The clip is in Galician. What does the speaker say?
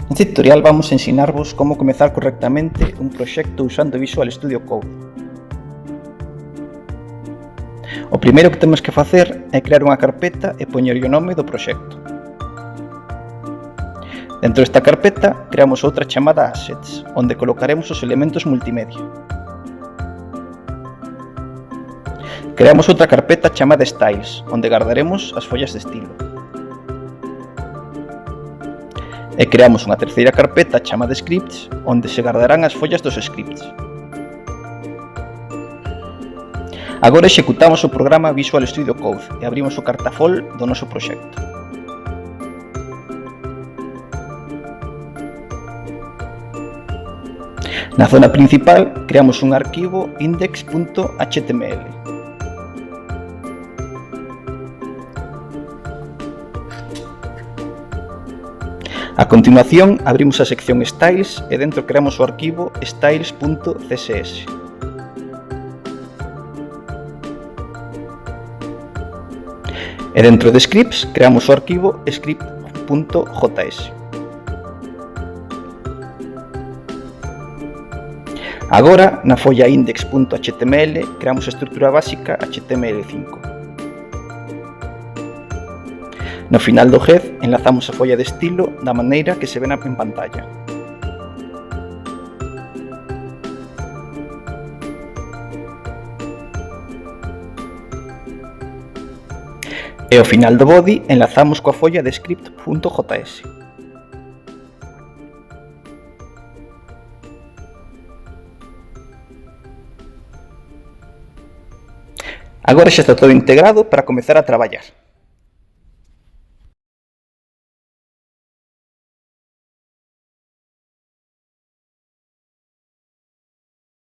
Neste tutorial vamos a ensinarvos como comezar correctamente un proxecto usando Visual Studio Code. O primeiro que temos que facer é crear unha carpeta e poñerlle o nome do proxecto. Dentro desta carpeta creamos outra chamada Assets, onde colocaremos os elementos multimedia. Creamos outra carpeta chamada Styles, onde guardaremos as follas de estilo. E creamos unha terceira carpeta chamada Scripts, onde se guardarán as follas dos scripts. Agora executamos o programa Visual Studio Code e abrimos o cartafol do noso proxecto. Na zona principal creamos un arquivo index.html. A continuación abrimos a sección Styles e dentro creamos o arquivo styles.css. E dentro de Scripts creamos o arquivo script.js. Agora, na folla index.html creamos a estrutura básica HTML5. No final do head enlazamos a folla de estilo da maneira que se ven en pantalla. E ao final do body enlazamos coa folla de script.js. Agora xa está todo integrado para comezar a traballar.